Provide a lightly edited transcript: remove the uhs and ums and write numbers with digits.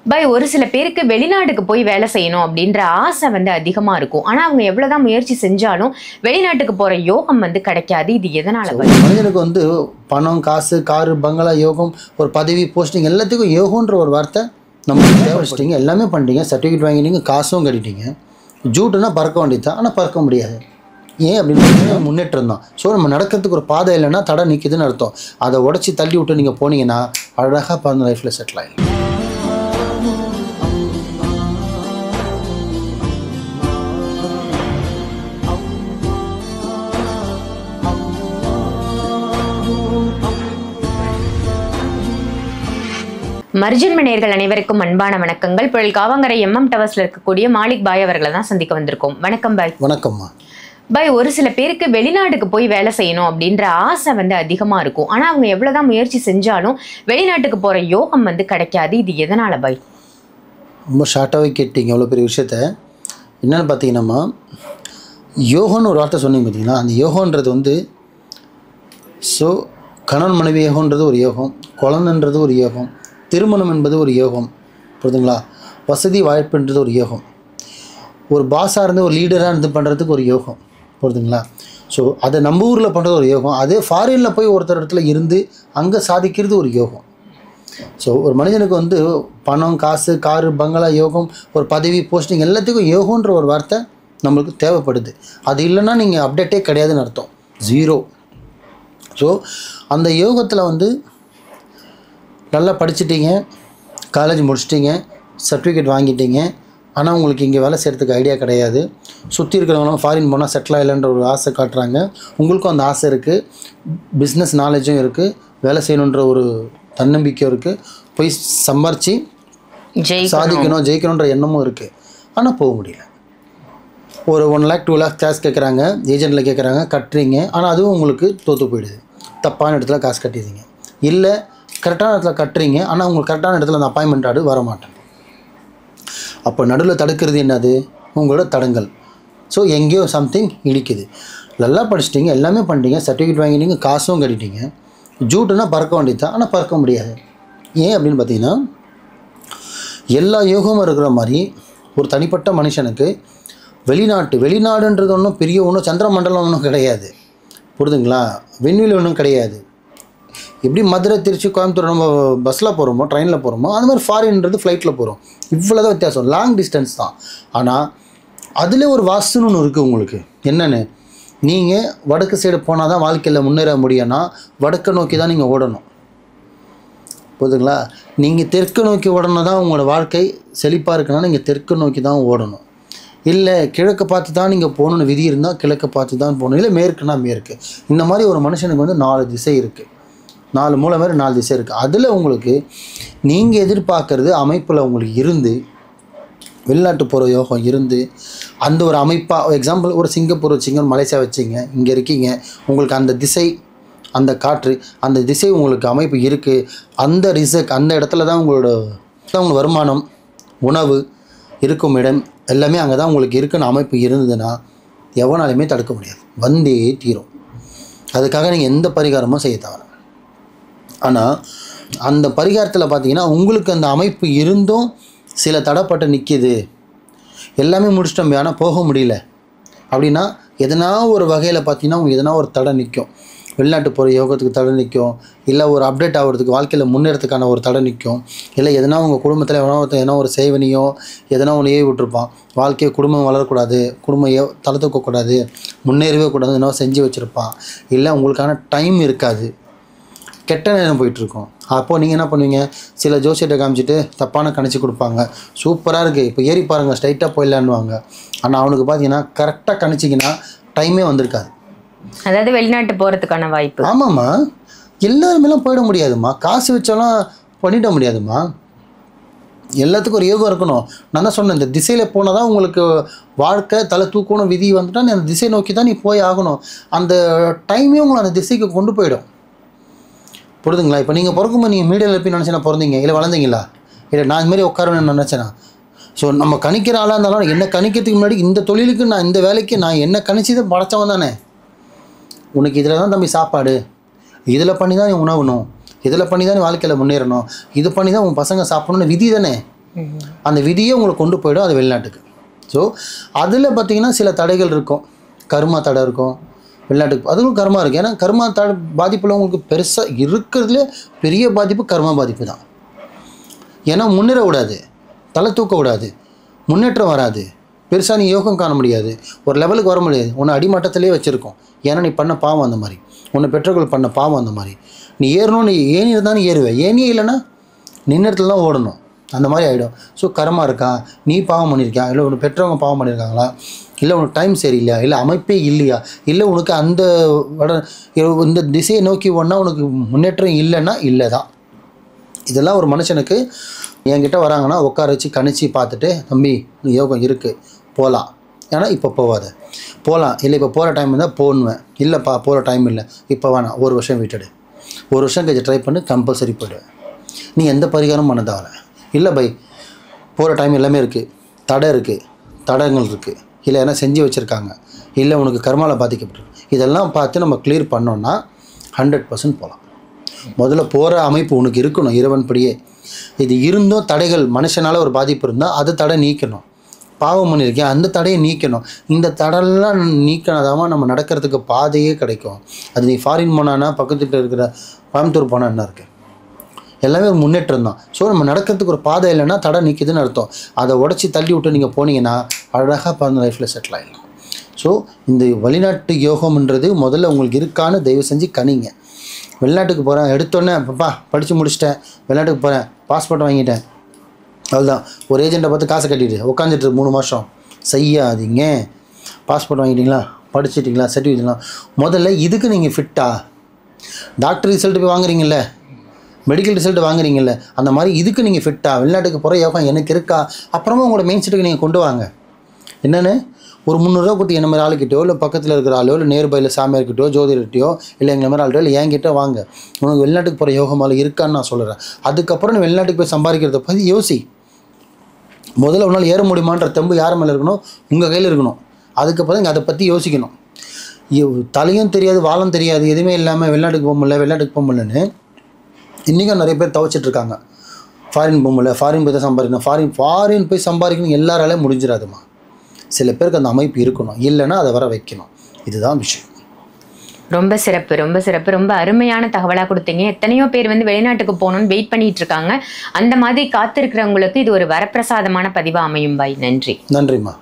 By ஒரு சில பேருக்கு வெளிநாட்டுக்கு போய் வேலை செய்யணும் அப்படின்ற ஆசை அதிகமா இருக்கும். ஆனா அவங்க எவ்வளவுதான் முயற்சி செஞ்சாலும் வெளிநாட்டுக்கு போற யோகம் கிடைக்காது. இது எதனால? மனிதனுக்கு பணம், காசு, காரு, பங்களா, யோகம், ஒரு பதவி, போஸ்டிங் எல்லாத்துக்கும் யோகன்ற ஒரு வார்த்தை நம்ம தேவைச்சிட்டிங்க. எல்லாமே பண்ணிட்டீங்க, சர்டிஃபிகேட் வாங்கிட்டீங்க, காசும் கட்டிட்டீங்க. ஜூட்டுனா பறக்க வேண்டியதுதான், ஆனால் பறக்க முடியாது. ஏன் அப்படின்னு முன்னேற்றம் தான். ஸோ நம்ம நடக்கிறதுக்கு ஒரு பாதை இல்லைன்னா தடை நிற்கிதுன்னு அர்த்தம். அதை உடச்சி தள்ளி விட்டு நீங்கள் போனீங்கன்னா அழகாக பிறந்த லைஃப்பில் செட்டில் ஆகிடும். மர்ஜன்ம நேயர்கள் அனைவருக்கும் அன்பான வணக்கங்கள். புயல் காவங்கரை MM டவர்ஸ்ல இருக்கக்கூடிய மாலிக் பாய் அவர்களை தான் சந்திக்க வந்திருக்கோம். வணக்கம் பாய். வணக்கம்மா. பாய், ஒரு சில பேருக்கு வெளிநாட்டுக்கு போய் வேலை செய்யணும் அப்படின்ற ஆசை அதிகமா இருக்கும். ஆனா அவங்க எவ்வளவுதான் முயற்சி செஞ்சாலும் வெளிநாட்டுக்கு போற யோகம் கிடைக்காது. இது எதனால பாய்? ரொம்ப ஷார்ட்டாகவே கேட்டீங்க எவ்வளோ பெரிய விஷயத்த. என்னென்னு பார்த்தீங்கன்னா, யோகன்னு ஒரு வார்த்தை சொன்னீங்க பார்த்தீங்கன்னா, அந்த யோகன்றது ஸோ கணவன் மனைவி யோகன்றது ஒரு யோகம், குழந்தைன்றது ஒரு யோகம், திருமணம் என்பது ஒரு யோகம், புரியுதுங்களா? வசதி வாய்ப்புன்றது ஒரு யோகம், ஒரு பாஸாக இருந்து ஒரு லீடராக இருந்து பண்ணுறதுக்கு ஒரு யோகம், புரியுதுங்களா? ஸோ அதை நம்ம ஊரில் பண்ணுறது ஒரு யோகம், அதே ஃபாரினில் போய் ஒருத்தர் இடத்துல இருந்து அங்கே சாதிக்கிறது ஒரு யோகம். ஸோ ஒரு மனிதனுக்கு பணம், காசு, காரு, பங்களா, யோகம், ஒரு பதவி, போஸ்டிங் எல்லாத்துக்கும் யோகன்ற ஒரு வார்த்தை நம்மளுக்கு தேவைப்படுது. அது இல்லைன்னா நீங்கள் அப்டேட்டே கிடையாதுன்னு அர்த்தம், ஜீரோ. ஸோ அந்த யோகத்தில் நல்லா படிச்சுட்டீங்க, காலேஜ் முடிச்சிட்டிங்க, சர்டிஃபிகேட் வாங்கிட்டீங்க, ஆனால் உங்களுக்கு இங்கே வேலை செய்கிறதுக்கு ஐடியா கிடையாது. சுற்றி இருக்கிறவங்களும் ஃபாரின் போனால் செட்டில் ஆகலைன்ற ஒரு ஆசை காட்டுறாங்க. உங்களுக்கும் அந்த ஆசை இருக்குது, பிஸ்னஸ் நாலேஜும் இருக்குது, வேலை செய்யணுன்ற ஒரு தன்னம்பிக்கையும் இருக்குது, போய் சம்பாரித்து சாதிக்கணும், ஜெயிக்கணுன்ற எண்ணமும் இருக்குது. ஆனால் போக முடியல. ஒரு 1 lakh 2 lakh கேஷ் கேட்குறாங்க, ஏஜென்ட்டில் கேட்குறாங்க, கட்டுறீங்க, ஆனால் அதுவும் உங்களுக்கு தோற்று போயிடுது. தப்பான இடத்துல காசு கட்டிடுறீங்க. இல்லை கரெக்டான இடத்துல கட்டுறீங்க, ஆனால் உங்களுக்கு கரெக்டான இடத்துல அந்த அப்பாயின்மெண்ட் ஆர்டர் வர மாட்டேன். அப்போ நடுவில் தடுக்கிறது என்னது? உங்களோட தடங்கள். ஸோ எங்கேயோ சம்திங் இடிக்குது. நல்லா படிச்சிட்டிங்க, எல்லாமே பண்ணிட்டீங்க, சர்டிஃபிகேட் வாங்கிட்டீங்க, காசும் கட்டிட்டீங்க. ஜூட்டுனா பறக்க வேண்டியது தான், ஆனால் பறக்க முடியாது. ஏன் அப்படின்னு பார்த்தீங்கன்னா, எல்லா யோகமும் இருக்கிற மாதிரி ஒரு தனிப்பட்ட மனுஷனுக்கு வெளிநாடுன்றது ஒன்றும் பெரிய சந்திரமண்டலம் ஒன்றும் கிடையாது, புரியுதுங்களா? விண்வெளி ஒன்றும் கிடையாது. எப்படி மதுரை, திருச்சி, கோயம்புத்தூர் நம்ம பஸ்ஸில் போகிறோமோ, ட்ரெயினில் போகிறோமோ, அது மாதிரி ஃபாரின்ன்றது ஃப்ளைட்டில் போகிறோம். இவ்வளோ தான் வித்தியாசம், லாங் டிஸ்டன்ஸ் தான். ஆனால் அதில் ஒரு வாஸ்துன்னு ஒன்று இருக்குது உங்களுக்கு. என்னென்னு, நீங்கள் வடக்கு சைடு போனால் தான் வாழ்க்கையில் முன்னேற முடியும்னா வடக்கு நோக்கி தான் நீங்கள் ஓடணும், புரியுதுங்களா? நீங்கள் தெற்கு நோக்கி ஓடணும் தான் உங்களோட வாழ்க்கை செழிப்பாக இருக்குன்னா நீங்கள் தெற்கு நோக்கி தான் ஓடணும். இல்லை கிழக்கு பார்த்து தான் நீங்கள் போகணுன்னு விதி இருந்தால் கிழக்கு பார்த்து தான் போகணும். இல்லை மேற்குனா மேற்கு. இந்த மாதிரி ஒரு மனுஷனுக்கு 4 திசை இருக்குது, 4 மூலை மாதிரி 4 திசை இருக்குது. அதில் உங்களுக்கு நீங்கள் எதிர்பார்க்குறது அமைப்பில் உங்களுக்கு இருந்து, வெளிநாட்டு போகிற யோகம் இருந்து, அந்த ஒரு அமைப்பாக எக்ஸாம்பிள் ஒரு சிங்கப்பூர் வச்சிங்க, மலேசியா வச்சிங்க, இங்கே இருக்கீங்க, உங்களுக்கு அந்த திசை, அந்த காற்று, அந்த திசை உங்களுக்கு அமைப்பு இருக்குது. அந்த ரிசக் அந்த இடத்துல தான் உங்களோட வருமானம், உணவு, இருக்கும் இடம் எல்லாமே அங்கே தான் உங்களுக்கு இருக்குன்னு அமைப்பு இருந்ததுன்னா எவனாலுமே தடுக்க முடியாது, வந்தே தீரும். அதுக்காக நீங்கள் எந்த பரிகாரமும் செய்ய தேவை. ஆனால் அந்த பரிகாரத்தில் பார்த்தீங்கன்னா உங்களுக்கு அந்த அமைப்பு இருந்தும் சில தடைப்பட்டு நிற்கிது. எல்லாமே முடிச்சிட்டோம், ஆனால் போக முடியல அப்படின்னா எதனா ஒரு வகையில் பார்த்தீங்கன்னா உங்களுக்கு எதனா ஒரு தடை நிற்கும். வெளிநாட்டு போகிற யோகத்துக்கு தடை நிற்கும், இல்லை ஒரு அப்டேட் ஆகிறதுக்கு வாழ்க்கையில் முன்னேறதுக்கான ஒரு தடை நிற்கும், இல்லை எதனா உங்கள் குடும்பத்தில் எதனா ஒரு சேவனையோ எதனா ஒன்று ஏவி விட்டுருப்பான். வாழ்க்கையை குடும்பம் வளரக்கூடாது, குடும்பம் தலை தூக்கக்கூடாது, முன்னேறவே கூடாது, என்ன செஞ்சு வச்சுருப்பான். இல்லை உங்களுக்கான டைம் இருக்காது, கெட்ட நேரம் போயிட்டுருக்கோம். அப்போது நீங்கள் என்ன பண்ணுவீங்க? சில ஜோசியத்தை காமிச்சிட்டு தப்பான கணிச்சு கொடுப்பாங்க. சூப்பராக இருக்குது, இப்போ ஏறி பாருங்கள், ஸ்ட்ரைட்டாக போயிடலான்னுவாங்க. ஆனால் அவனுக்கு பார்த்தீங்கன்னா கரெக்டாக கணிச்சிங்கன்னா டைமே வந்திருக்காது. அதாவது வெளிநாட்டு போகிறதுக்கான வாய்ப்பு. ஆமாம்மா, எல்லாருமேலாம் போயிட முடியாதுமா, காசு வச்சாலும் பண்ணிட முடியாதுமா. எல்லாத்துக்கும் ஒரு யோகம் இருக்கணும். நான் தான் சொன்னேன், இந்த திசையில் போனால் தான் உங்களுக்கு வாழ்க்கை தலை தூக்கணும் விதி வந்துட்டால் நீ அந்த திசை நோக்கி தான் நீ போய் ஆகணும். அந்த டைமே உங்களை அந்த திசைக்கு கொண்டு போயிடும், புரியுதுங்களா? இப்போ நீங்கள் பிறக்கும்போது நீங்கள் மீடியாவில் போய் நினச்சினா பிறந்தீங்க, இல்லை வளர்ந்தீங்களா? இல்லை நான் இதுமாரி உட்காருவேன்னு நினச்சேனா? ஸோ நம்ம கணிக்கிற ஆளாக இருந்தாலும் என்ன கணிக்கிறதுக்கு முன்னாடி இந்த தொழிலுக்கு நான் இந்த வேலைக்கு நான் என்ன கணிச்சதை படைச்சவன் தானே. உனக்கு இதில் தான் தம்பி சாப்பாடு, இதில் பண்ணி தான் நீ உணவணும், இதில் பண்ணி தான் நீ வாழ்க்கையில் முன்னேறணும், இது பண்ணி தான் உன் பசங்க சாப்பிடணும்னு விதி தானே. அந்த விதியே உங்களை கொண்டு போயிடும் அது வெளிநாட்டுக்கு. ஸோ அதில் பார்த்தீங்கன்னா சில தடைகள் இருக்கும், கர்மா தடை இருக்கும் வெளிநாட்டுக்கு, அதுவும் கர்மா இருக்குது. ஏன்னா கர்மா தடை பாதிப்பில் உங்களுக்கு பெருசாக இருக்கிறதுலே பெரிய பாதிப்பு கர்மா பாதிப்பு தான். ஏன்னா முன்னேற விடாது, தலை தூக்க விடாது, முன்னேற்றம் வராது, பெருசாக நீ யோகம் காண முடியாது, ஒரு லெவலுக்கு வர முடியாது, உன்னை அடிமட்டத்திலே வச்சுருக்கோம். ஏன்னா நீ பண்ண பாவம் அந்த மாதிரி, உன்னை பெற்றோர்கள் பண்ண பாவம் அந்த மாதிரி. நீ ஏறணும், நீ ஏனி இருந்தாலும் ஏறுவேன், ஏனியே இல்லைன்னா நின்ன இடத்துல தான் ஓடணும், அந்த மாதிரி ஆகிடும். ஸோ கர்மா இருக்கா, நீ பாவம் பண்ணியிருக்கியா, இல்லை உனக்கு பெற்றவங்க பாவம் பண்ணியிருக்காங்களா, இல்லை உனக்கு டைம் சரியில்லையா, இல்லை அமைப்பே இல்லையா, இல்லை உனக்கு அந்த இந்த திசையை நோக்கி ஒன்றா உனக்கு முன்னேற்றம் இல்லைன்னா இல்லை தான். இதெல்லாம் ஒரு மனுஷனுக்கு என்கிட்ட வராங்கன்னா உட்கார வச்சு கணிச்சு பார்த்துட்டு, தம்பி யோகம் இருக்குது போகலாம், ஏன்னா இப்போ போகாத, போகலாம், இல்லை இப்போ போகிற டைம் இருந்தால் போகணுவேன், இல்லைப்பா போகிற டைம் இல்லை இப்போ வேணாம், ஒரு வருஷம் விட்டுடு, ஒரு வருஷம் கழிச்சு ட்ரை பண்ணி கம்பல்சரி போய்டுவேன், நீ எந்த பரிகாரமும் பண்ண தேவை இல்லை பை, போகிற டைம் எல்லாமே இருக்குது, தடை இருக்குது, தடங்கள் இருக்குது, இல்லை ஏன்னா செஞ்சு வச்சுருக்காங்க, இல்லை உனக்கு கர்மாவில் பாதிக்கப்பட்டிருக்கு, இதெல்லாம் பார்த்து நம்ம கிளியர் பண்ணோன்னா 100% போகலாம். முதல்ல போகிற அமைப்பு உனக்கு இருக்கணும் இறைவன் படியே. இது இருந்தும் தடைகள் மனுஷனால் ஒரு பாதிப்பு இருந்தால் அது தடை நீக்கணும். பாவம் பண்ணியிருக்கேன் அந்த தடையை நீக்கணும். இந்த தடையெல்லாம் நீக்கினதாம நம்ம நடக்கிறதுக்கு பாதையே கிடைக்கும். அது நீ ஃபாரின் போனான்னா பக்கத்துக்கிட்ட இருக்கிற கோயம்புத்தூர் போனால் என்ன இருக்குது, எல்லாமே ஒரு முன்னேற்றம் தான். ஸோ நம்ம நடக்கிறதுக்கு ஒரு பாதை இல்லைன்னா தடை நிற்கிதுன்னு அர்த்தம். அதை உடச்சி தள்ளி விட்டு நீங்கள் போனீங்கன்னா அழகாக பார்த்து லைஃப்பில் செட்டில் ஆகிடலாம். ஸோ இந்த வெளிநாட்டு யோகம்ன்றது முதல்ல உங்களுக்கு இருக்கான்னு தயவு செஞ்சு கணிங்க. வெளிநாட்டுக்கு போகிறேன் எடுத்தோடனே அப்பா படித்து முடிச்சிட்டேன், வெளிநாட்டுக்கு போகிறேன், பாஸ்போர்ட் வாங்கிட்டேன், அவ்வளோதான், ஒரு ஏஜெண்ட்டை பார்த்து காசை கட்டிட்டு உட்காந்துட்டு 3 மாதம் செய்யாதீங்க. பாஸ்போர்ட் வாங்கிட்டீங்களா, படிச்சிட்டிங்களா, சர்டிஃபிகேட்லாம், முதல்ல இதுக்கு நீங்கள் ஃபிட்டா, டாக்டர் ரிசல்ட்டு போய் வாங்குறீங்கல்ல, மெடிக்கல் ரிசல்ட் வாங்குறீங்கல்ல, அந்த மாதிரி இதுக்கு நீங்கள் ஃபிட்டா, வெளிநாட்டுக்கு போகிற யோகம் எனக்கு இருக்கா, அப்புறமா உங்களோட மெயின் செட்டுக்கு நீங்கள் கொண்டு வாங்க. என்னென்னு ஒரு 300 ரூபா கொடுத்து என்ன மாதிரி ஆளுக்கிட்டோ, இல்லை பக்கத்தில் இருக்கிற ஆளோ, இல்லை நேர்பையில் சாமியார்கிட்டயோ, ஜோதிடர்கிட்டயோ, இல்லை எங்களை மாதிரி ஆள்கிட்டோ, இல்லை என்கிட்ட வாங்க, உனக்கு வெளிநாட்டுக்கு போகிற யோகமால இருக்கான்னு நான் சொல்கிறேன். அதுக்கப்புறம் நீ வெளிநாட்டுக்கு போய் சம்பாதிக்கிறத பற்றி யோசி. முதல்ல ஒரு நாள் ஏற முடியுமான்ற தெம்பு யார் மேலே இருக்கணும், உங்கள் கையில் இருக்கணும். அதுக்கப்புறம் நீங்கள் அதை பற்றி யோசிக்கணும். தலையும் தெரியாது வாழும் தெரியாது எதுவுமே இல்லாமல் வெளிநாட்டுக்கு போக முடியலன்னு இன்றைக்கும் நிறைய பேர் தவச்சிட்ருக்காங்க. ஃபாரின் போக முடியல, ஃபாரின் போய் தான் சம்பாதிக்கணும், ஃபாரின் போய் சம்பாதிக்கணும் எல்லாராலையும் முடிஞ்சிடாதுமா. சில பேருக்கு அந்த அமைப்பு இருக்கணும், இல்லைன்னா அதை வர வைக்கணும். இதுதான் விஷயம். ரொம்ப சிறப்பு, ரொம்ப சிறப்பு, ரொம்ப அருமையான தகவலாக கொடுத்தீங்க. எத்தனையோ பேர் வந்து வெளிநாட்டுக்கு போகணும்னு வெயிட் பண்ணிட்டு இருக்காங்க. அந்த மாதிரி காத்திருக்கிறவங்களுக்கு இது ஒரு வரப்பிரசாதமான பதிவாக அமையும் பாய். நன்றி. நன்றிம்மா.